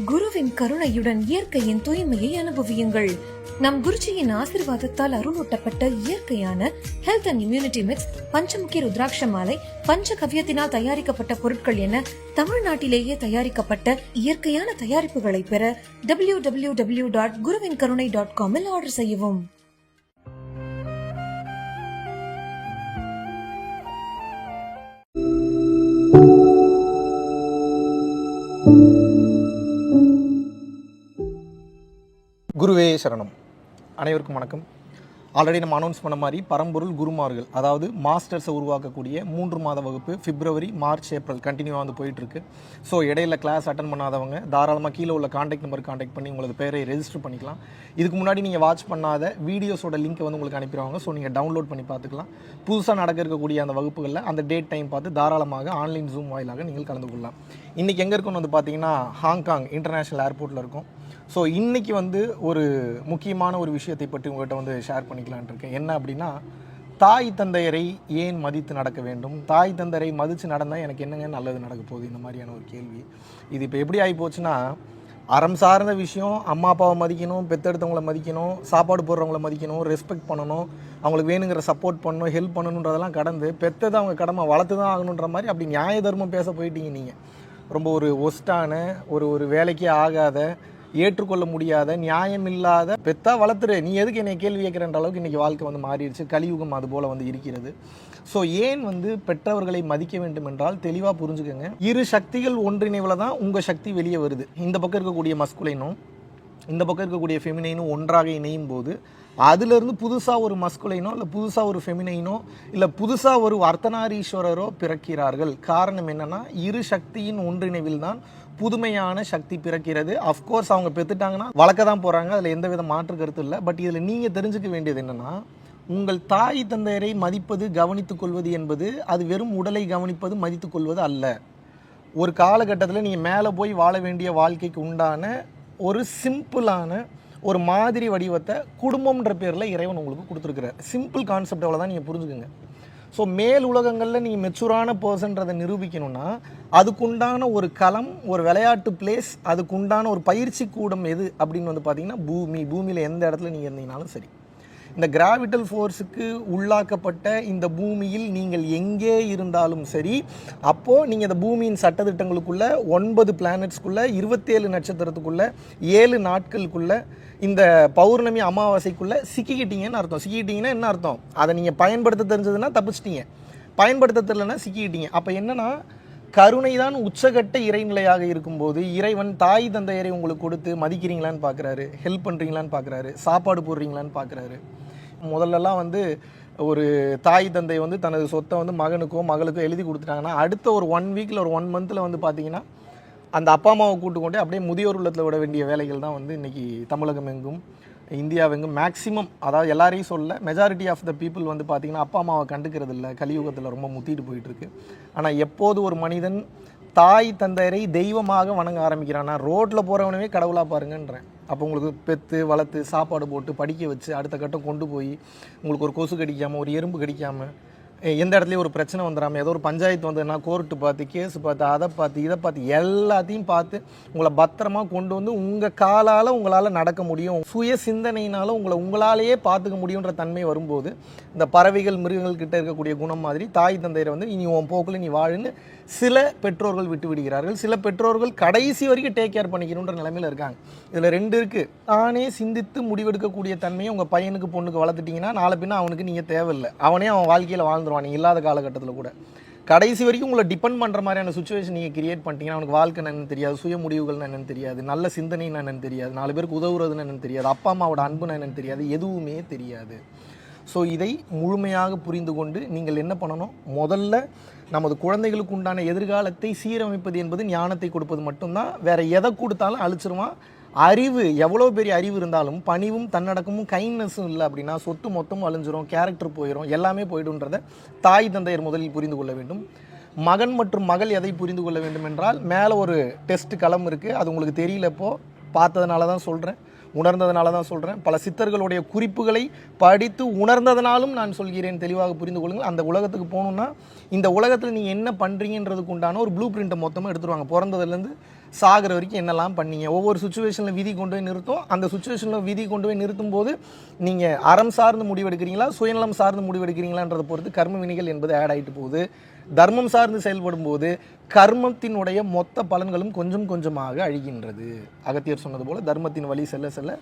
குருவின் கருணையுடன் இயற்கையின் தூய்மையை அனுபவியுங்கள். நம் குருஜியின் ஆசிர்வாதத்தால் அருளூட்டப்பட்ட இயற்கையான health and immunity mix, panchamukhi rudraksha மாலை, பஞ்சகவ்யத்தினால் தயாரிக்கப்பட்ட பொருட்கள் என தமிழ்நாட்டிலேயே தயாரிக்கப்பட்ட இயற்கையான தயாரிப்புகளை பெற www.guruvinkarunai.com இல் ஆர்டர் செய்யவும். குருவே சரணம். அனைவருக்கும் வணக்கம். ஆல்ரெடி நம்ம அனௌன்ஸ் பண்ண மாதிரி பரம்பொருள் குருமார்கள், அதாவது மாஸ்டர்ஸை உருவாக்கக்கூடிய 3 மாத வகுப்பு பிப்ரவரி, மார்ச், ஏப்ரல் கண்டினியூவாக வந்து போயிட்டுருக்கு. ஸோ இடையில கிளாஸ் அட்டன் பண்ணாதவங்க தாராளமாக கீழே உள்ள காண்டாக்ட் நம்பர் காண்டாக்ட் பண்ணி உங்களது பேரை ரெஜிஸ்டர் பண்ணிக்கலாம். இதுக்கு முன்னாடி நீங்கள் வாட்ச் பண்ணாத வீடியோஸோட லிங்க் வந்து உங்களுக்கு அனுப்பிடுவாங்க. ஸோ நீங்கள் டவுன்லோட் பண்ணி பார்த்துக்கலாம். புதுசாக நடக்க இருக்கக்கூடிய அந்த வகுப்புகளில் அந்த டேட் டைம் பார்த்து தாராளமாக ஆன்லைன் ஜூம் வாயிலாக நீங்கள் கலந்து கொள்ளலாம். இன்றைக்கி எங்கே இருக்குன்னு வந்து பார்த்தீங்கன்னா ஹாங்காங் இன்டர்நேஷ்னல் ஏர்போர்ட்டில் இருக்கும். ஸோ இன்றைக்கி வந்து ஒரு முக்கியமான ஒரு விஷயத்தை பற்றி உங்கள்கிட்ட வந்து ஷேர் பண்ணிக்கலான் இருக்கேன். என்ன அப்படின்னா, தாய் தந்தையரை ஏன் மதித்து நடக்க வேண்டும், தாய் தந்தையரை மதித்து நடந்தால் எனக்கு என்னங்க நல்லது நடக்க போகுது, இந்த மாதிரியான ஒரு கேள்வி. இது இப்போ எப்படி ஆகி போச்சுன்னா, அறம் சார்ந்த விஷயம், அம்மா அப்பாவை மதிக்கணும், பெற்றெடுத்தவங்களை மதிக்கணும், சாப்பாடு போடுறவங்களை மதிக்கணும், ரெஸ்பெக்ட் பண்ணணும், அவங்களுக்கு வேணுங்கிற சப்போர்ட் பண்ணணும், ஹெல்ப் பண்ணணுன்றதெல்லாம் கடந்து பெற்றதை அவங்க கடமை வளர்த்து தான் ஆகணுன்ற மாதிரி அப்படி நியாய தர்மம் பேச போயிட்டீங்க. நீங்கள் ரொம்ப ஒரு ஒஸ்டான ஒரு வேலைக்கே ஆகாத, ஏற்றுக்கொள்ள முடியாத, நியாயம் இல்லாத, பெத்தா வளர்த்துரு, நீ எதுக்கு என்னை கேள்வி கேட்குறன்ற அளவுக்கு இன்றைக்கி வாழ்க்கை வந்து மாறிடுச்சு. கலியுகம் அது போல் வந்து இருக்கிறது. ஸோ ஏன் வந்து பெற்றவர்களை மதிக்க வேண்டும் என்றால் தெளிவாக புரிஞ்சுக்கோங்க. இரு சக்திகள் ஒன்றிணைவில் தான் உங்கள் சக்தி வெளியே வருது. இந்த பக்கம் இருக்கக்கூடிய மஸ்குலைனும் இந்த பக்கம் இருக்கக்கூடிய ஃபெமினைனும் ஒன்றாக இணையும் போது அதிலிருந்து புதுசாக ஒரு மஸ்குலைனோ இல்லை புதுசாக ஒரு ஃபெமினைனோ இல்லை புதுசாக ஒரு அர்த்தநாரீஸ்வரரோ பிறக்கிறார்கள். காரணம் என்னென்னா, இரு சக்தியின் ஒன்றிணைவில் தான் புதுமையான சக்தி பிறக்கிறது. அஃப்கோர்ஸ் அவங்க பெற்றுட்டாங்கன்னா வளர்க்க தான் போகிறாங்க, அதில் எந்த வித மாற்று கருத்து இல்லை. பட் இதில் நீங்கள் தெரிஞ்சுக்க வேண்டியது என்னென்னா, உங்கள் தாய் தந்தையரை மதிப்பது, கவனித்துக் கொள்வது என்பது அது வெறும் உடலை கவனிப்பது, மதித்து கொள்வது அல்ல. ஒரு காலகட்டத்தில் நீங்கள் மேலே போய் வாழ வேண்டிய வாழ்க்கைக்கு உண்டான ஒரு சிம்பிளான ஒரு மாதிரி வடிவத்தை குடும்பம்ன்ற பேரில் இறைவன் உங்களுக்கு கொடுத்துருக்குறார். சிம்பிள் கான்செப்ட் அவ்வளோதான், நீங்கள் புரிஞ்சுக்குங்க. ஸோ மேல் உலகங்களில் நீங்கள் மெச்சூரான பர்சன்றதை நிரூபிக்கணும்னா அதுக்குண்டான ஒரு களம், ஒரு விளையாட்டு பிளேஸ், அதுக்குண்டான ஒரு பயிற்சி கூடம் எது அப்படின்னு வந்து பார்த்தீங்கன்னா பூமியில் எந்த இடத்துல நீங்கள் இருந்தீங்கனாலும் சரி, இந்த கிராவிட்டல் ஃபோர்ஸுக்கு உள்ளாக்கப்பட்ட இந்த பூமியில் நீங்கள் எங்கே இருந்தாலும் சரி, அப்போது நீங்கள் இந்த பூமியின் சட்டத்திட்டங்களுக்குள்ளே 9 பிளானட்ஸ்குள்ளே 27 நட்சத்திரத்துக்குள்ளே 7 நாட்களுக்குள்ளே இந்த பௌர்ணமி அமாவாசைக்குள்ளே சிக்கிக்கிட்டீங்கன்னு அர்த்தம். சிக்கிக்கிட்டீங்கன்னா என்ன அர்த்தம்? அதை நீங்கள் பயன்படுத்த தெரிஞ்சதுன்னா தப்பிச்சிட்டீங்க, பயன்படுத்த தெரியலன்னா சிக்கிக்கிட்டீங்க. அப்போ என்னென்னா, கருணை தான் உச்சகட்ட இறைநிலையாக இருக்கும்போது இறைவன் தாய் தந்தையரை உங்களுக்கு கொடுத்து மதிக்கிறீங்களான்னு பார்க்குறாரு, ஹெல்ப் பண்ணுறீங்களான்னு பார்க்குறாரு, சாப்பாடு போடுறீங்களான்னு பார்க்குறாரு. முதல்லலாம் வந்து ஒரு தாய் தந்தை வந்து தனது சொத்தை வந்து மகனுக்கோ மகளுக்கோ எழுதி கொடுத்துட்டாங்கன்னா அடுத்த ஒரு 1 வீக்கில் ஒரு 1 மந்தில் வந்து பார்த்திங்கன்னா அந்த அப்பா அம்மாவை கூட்டு கொண்டு அப்படியே முதியோர் உள்ளத்தில் விட வேண்டிய வேலைகள் தான் வந்து இன்றைக்கி தமிழகம் எங்கும் இந்தியாவெங்கும் மேக்ஸிமம், அதாவது எல்லாரையும் சொல்ல, மெஜாரிட்டி ஆஃப் த பீப்புள் வந்து பார்த்திங்கன்னா அப்பா அம்மாவை கண்டுக்கிறது இல்லை. கலியுகத்தில் ரொம்ப முத்திட்டு போயிட்டுருக்கு. ஆனால் எப்போது ஒரு மனிதன் தாய் தந்தையரை தெய்வமாக வணங்க ஆரம்பிக்கிறான்னா, ரோட்டில் போகிறவனவே கடவுளாக பாருங்கன்றேன். அப்போ உங்களுக்கு பெற்று வளர்த்து சாப்பாடு போட்டு படிக்க வச்சு அடுத்த கட்டம் கொண்டு போய் உங்களுக்கு ஒரு கொசு கடிக்காமல், ஒரு எறும்பு கடிக்காமல், எந்த இடத்துலையும் ஒரு பிரச்சனை வந்துடாமல், ஏதோ ஒரு பஞ்சாயத்து வந்ததுன்னா கோர்ட்டு பார்த்து, கேஸ் பார்த்து, அதை பார்த்து, இதை பார்த்து, எல்லாத்தையும் பார்த்து உங்களை பத்திரமா கொண்டு வந்து உங்கள் காலால் உங்களால் நடக்க முடியும், சுய சிந்தனையினால உங்களாலேயே பார்த்துக்க முடியுன்ற தன்மை வரும்போது, இந்த பறவைகள் மிருகங்கள் கிட்ட இருக்கக்கூடிய குணம் மாதிரி தாய் தந்தையரை வந்து இனி உன் போக்கில் நீ வாழுன்னு சில பெற்றோர்கள் விட்டு விடுகிறார்கள். சில பெற்றோர்கள் கடைசி வரைக்கும் டேக் கேர் பண்ணிக்கணுன்ற நிலைமையில் இருக்காங்க. இதில் 2 இருக்குது. தானே சிந்தித்து முடிவெடுக்கக்கூடிய தன்மையை உங்கள் பையனுக்கு பொண்ணுக்கு வளர்த்துட்டிங்கன்னா நாளை பின்ன அவனுக்கு நீங்கள் தேவையில்லை, அவனே அவன் வாழ்க்கையில் வாழ்ந்துருவான். நீங்கள் இல்லாத காலகட்டத்தில் கூட கடைசி வரைக்கும் உங்களை டிபெண்ட் பண்ணுற மாதிரியான சுச்சுவேஷன் நீங்கள் கிரியேட் பண்ணிட்டீங்கன்னா அவனுக்கு வாழ்க்கை என்னன்னு தெரியாது, சுய முடிவுகள் என்னன்னு தெரியாது, நல்ல சிந்தனைன்னு என்னன்னு தெரியாது, 4 பேருக்கு உதவுறதுன்னு என்னன்னு தெரியாது, அப்பா அம்மாவோட அன்புன்னு என்னன்னு தெரியாது, எதுவுமே தெரியாது. ஸோ இதை முழுமையாக புரிந்து கொண்டு நீங்கள் என்ன பண்ணணும், முதல்ல நமது குழந்தைகளுக்கு உண்டான எதிர்காலத்தை சீரமைப்பது என்பது ஞானத்தை கொடுப்பது மட்டும்தான். வேறு எதை கொடுத்தாலும் அழிச்சிருவான். அறிவு, எவ்வளோ பெரிய அறிவு இருந்தாலும் பணிவும் தன்னடக்கமும் கைண்ட்னஸும் இல்லை அப்படின்னா சொத்து மொத்தமும் அழிஞ்சிரும், கேரக்டர் போயிடும், எல்லாமே போய்டுன்றதை தாய் தந்தையர் முதலில் புரிந்து கொள்ள வேண்டும். மகன் மற்றும் மகள் எதை புரிந்து கொள்ள வேண்டும் என்றால், மேலே ஒரு டெஸ்ட் களம் இருக்குது, அது உங்களுக்கு தெரியலப்போ, பார்த்ததுனால தான் சொல்கிறேன், உணர்ந்ததுனால தான் சொல்கிறேன். பல சித்தர்களுடைய குறிப்புகளை படித்து உணர்ந்ததுனாலும் நான் சொல்கிறேன், தெளிவாக புரிந்து கொள்ளுங்கள். அந்த உலகத்துக்கு போகணுன்னா இந்த உலகத்தில் நீங்கள் என்ன பண்ணுறீங்கன்றதுக்கு உண்டான ஒரு ப்ளூ பிரிண்ட்டை மொத்தமாக எடுத்துருவாங்க. பிறந்ததுலேருந்து சாகிற வரைக்கும் என்னெல்லாம் பண்ணீங்க, ஒவ்வொரு சுச்சுவேஷனில் விதி கொண்டு போய் நிறுத்தும். அந்த சுச்சுவேஷனில் விதி கொண்டு போய் நிறுத்தும் போது நீங்கள் அறம் சார்ந்து முடிவெடுக்கிறீங்களா சுயநலம் சார்ந்து முடிவெடுக்கிறீங்களான்றதை பொறுத்து கர்ம வினைகள் என்பது ஆட் ஆகிட்டு போகுது. தர்மம் சார்ந்து செயல்படும் போது கர்மத்தினுடைய மொத்த பலன்களும் கொஞ்சம் கொஞ்சமாக அழிகின்றது. அகத்தியர் சொன்னது போல தர்மத்தின் வழி செல்ல செல்ல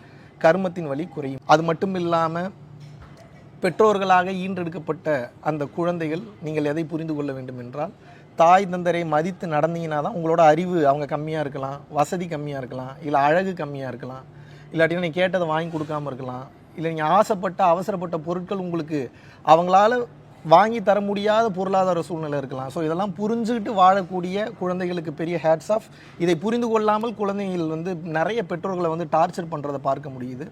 கர்மத்தின் வழி குறையும். அது மட்டும் இல்லாமல் பெற்றோர்களாக ஈன்றெடுக்கப்பட்ட அந்த குழந்தைகள் நீங்கள் எதை புரிந்து கொள்ள வேண்டும் என்றால், தாய் தந்தரை மதித்து நடந்தீங்கன்னா தான் உங்களோட அறிவு அவங்க கம்மியாக இருக்கலாம், வசதி கம்மியாக இருக்கலாம், இல்லை அழகு கம்மியாக இருக்கலாம், இல்லாட்டினா நீங்கள் கேட்டதை வாங்கி கொடுக்காமல் இருக்கலாம், இல்லை நீங்கள் ஆசைப்பட்ட அவசரப்பட்ட பொருட்கள் உங்களுக்கு அவங்களால வாங்கி தர முடியாத பொருளாதார சூழ்நிலை இருக்கலாம். ஸோ இதெல்லாம் புரிஞ்சுக்கிட்டு வாழக்கூடிய குழந்தைகளுக்கு பெரிய ஹேட்ஸ் ஆஃப். இதை புரிந்து கொள்ளாமல் குழந்தைகள் நிறைய பெற்றோர்களை டார்ச்சர் பண்ணுறதை பார்க்க முடியுது.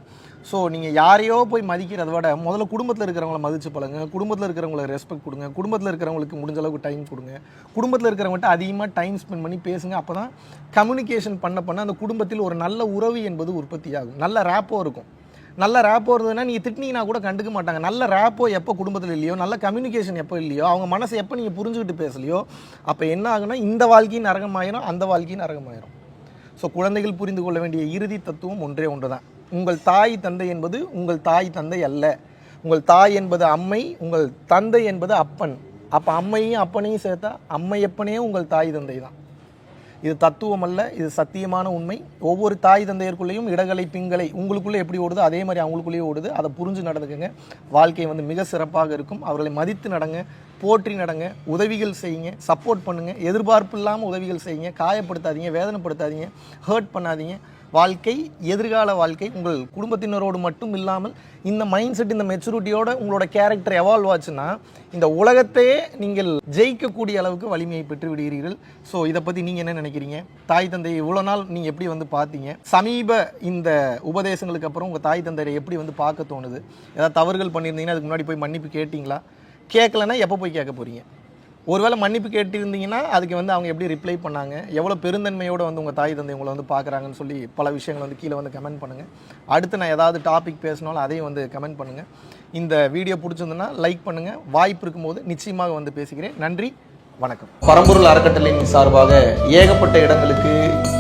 ஸோ நீங்கள் யாரையோ போய் மதிக்கிறத விட முதல்ல குடும்பத்தில் இருக்கிறவங்கள மதித்து பழங்க, குடும்பத்தில் இருக்கிறவங்களை ரெஸ்பெக்ட் கொடுங்க, குடும்பத்தில் இருக்கிறவங்களுக்கு முடிஞ்ச அளவுக்கு டைம் கொடுங்க, குடும்பத்தில் இருக்கிறவங்கள்ட்ட அதிகமாக டைம் ஸ்பெண்ட் பண்ணி பேசுங்க. அப்போ தான் கம்யூனிகேஷன் பண்ண அந்த குடும்பத்தில் ஒரு நல்ல உறவு என்பது உற்பத்தி ஆகும். நல்ல ரேப்போ இருக்கும். நல்ல ரேப்போ இருந்ததுன்னா நீங்கள் திட்டினீங்கன்னா கூட கண்டுக்க மாட்டாங்க. நல்ல ரேப்போ எப்போ குடும்பத்தில் இல்லையோ, நல்ல கம்யூனிகேஷன் எப்போ இல்லையோ, அவங்க மனசை எப்போ நீங்கள் புரிஞ்சுக்கிட்டு பேசலையோ, அப்போ என்ன ஆகுனா இந்த வாழ்க்கையும் நரகமாயிரும், அந்த வாழ்க்கையும் நரகமாயிரும். ஸோ குழந்தைகள் புரிந்து கொள்ள வேண்டிய இறுதி தத்துவம் ஒன்றே ஒன்று தான். உங்கள் தாய் தந்தை என்பது உங்கள் தாய் தந்தை அல்ல. உங்கள் தாய் என்பது அம்மை, உங்கள் தந்தை என்பது அப்பன். அப்போ அம்மையும் அப்பனையும் சேர்த்தா அம்மையப்பனே உங்கள் தாய் தந்தை தான். இது தத்துவம் அல்ல, இது சத்தியமான உண்மை. ஒவ்வொரு தாய் தந்தையருக்குள்ளேயும் இடகலை பிங்களை உங்களுக்குள்ளே எப்படி ஓடுதோ அதே மாதிரி அவங்களுக்குள்ளேயே ஓடுது. அதை புரிஞ்சு நடந்துக்குங்க. வாழ்க்கை மிக சிறப்பாக இருக்கும். அவர்களை மதித்து நடங்க, போற்றி நடங்க, உதவிகள் செய்யுங்க, சப்போர்ட் பண்ணுங்கள், எதிர்பார்ப்பு இல்லாமல் உதவிகள் செய்யுங்க, காயப்படுத்தாதீங்க, வேதனைப்படுத்தாதீங்க, ஹர்ட் பண்ணாதீங்க. வாழ்க்கை, எதிர்கால வாழ்க்கை உங்கள் குடும்பத்தினரோடு மட்டும் இல்லாமல் இந்த மைண்ட் செட், இந்த மெச்சூரிட்டியோட உங்களோட கேரக்டர் எவால்வ் ஆச்சுன்னா இந்த உலகத்தையே நீங்கள் ஜெயிக்கக்கூடிய அளவுக்கு வலிமையை பெற்று விடுகிறீர்கள். ஸோ இதை பற்றி நீங்கள் என்ன நினைக்கிறீங்க? தாய் தந்தையை இவ்வளோ நாள் நீங்கள் எப்படி பார்த்தீங்க? சமீப இந்த உபதேசங்களுக்கு அப்புறம் உங்கள் தாய் தந்தையை எப்படி பார்க்க தோணுது? ஏதாவது தவறுகள் பண்ணியிருந்தீங்கன்னா அதுக்கு முன்னாடி போய் மன்னிப்பு கேட்டிங்களா? கேட்கலன்னா எப்போ போய் கேட்க போகிறீங்க? ஒருவேளை மன்னிப்பு கேட்டிருந்தீங்கன்னா அதுக்கு அவங்க எப்படி ரிப்ளை பண்ணாங்க, எவ்வளோ பெருந்தன்மையோடு உங்கள் தாய் தந்தை உங்களை பார்க்குறாங்கன்னு சொல்லி பல விஷயங்கள் கீழே கமெண்ட் பண்ணுங்கள். அடுத்து நான் ஏதாவது டாபிக் பேசினாலும் அதையும் கமெண்ட் பண்ணுங்கள். இந்த வீடியோ பிடிச்சிருந்துன்னா லைக் பண்ணுங்கள். வாய்ப்பு இருக்கும்போது நிச்சயமாக பேசுகிறேன். நன்றி, வணக்கம். பரம்பொருள் அறக்கட்டளையின் சார்பாக ஏகப்பட்ட இடங்களுக்கு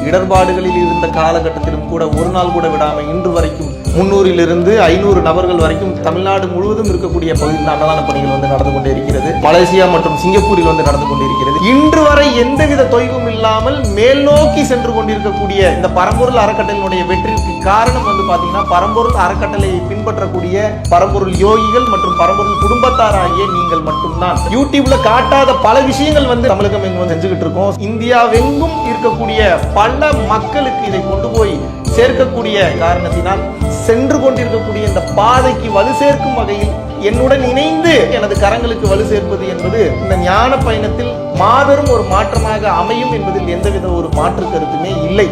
இடர்பாடுகளில் இருந்த காலகட்டத்திலும் கூட ஒரு நாள் கூட விடாமல் இன்று வரைக்கும் 300 to 500 நபர்கள் வரைக்கும் தமிழ்நாடு முழுவதும் இருக்கக்கூடிய பகுதியில் அன்னதான பணிகள் நடந்து கொண்டே இருக்கிறது. மலேசியா மற்றும் சிங்கப்பூரில் நடந்து கொண்டிருக்கிறது. இன்று வரை எந்தவித தொய்வும் இல்லாமல் மேல் நோக்கி சென்று கொண்டிருக்கக்கூடிய இந்த பரம்பொருள் அறக்கட்டளையினுடைய வெற்றிக்கு காரணம் பாத்தீங்கன்னா பரம்பொருள் அறக்கட்டளையை பின்பற்றக்கூடிய பரம்பொருள் யோகிகள் மற்றும் பரம்பொருள் குடும்பத்தார் ஆகிய நீங்கள் மட்டும்தான். யூடியூப்ல காட்டாத பல விஷயங்கள் தமிழகம் எங்கும் செஞ்சுக்கிட்டு இருக்கோம். இந்தியாவெங்கும் இருக்கக்கூடிய பல மக்களுக்கு இதை கொண்டு போய் சேர்க்கக்கூடிய காரணத்தினால் சென்று கொண்டிருக்கக்கூடிய இந்த பாதைக்கு வலு சேர்க்கும் வகையில் என்னுடன் இணைந்து எனது கரங்களுக்கு வலு சேர்ப்பது என்பது இந்த ஞான பயணத்தில் மாபெரும் ஒரு மாற்றமாக அமையும் என்பதில் எந்தவித ஒரு மாற்று கருத்துமே இல்லை.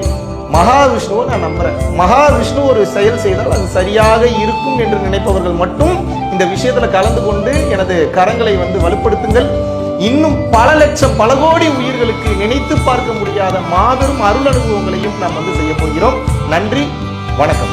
மகாவிஷ்ணுவை நான் நம்புறேன். மகாவிஷ்ணு ஒரு செயல் செய்தால் அது சரியாக இருக்கும் என்று நினைப்பவர்கள் மட்டும் இந்த விஷயத்துல கலந்து கொண்டு எனது கரங்களை வலுப்படுத்துங்கள். இன்னும் பல லட்சம் பல கோடி உயிர்களுக்கு நினைத்து பார்க்க முடியாத மாபெரும் அருள் அனுபவங்களையும் நாம் செய்ய போகிறோம். நன்றி, வணக்கம்.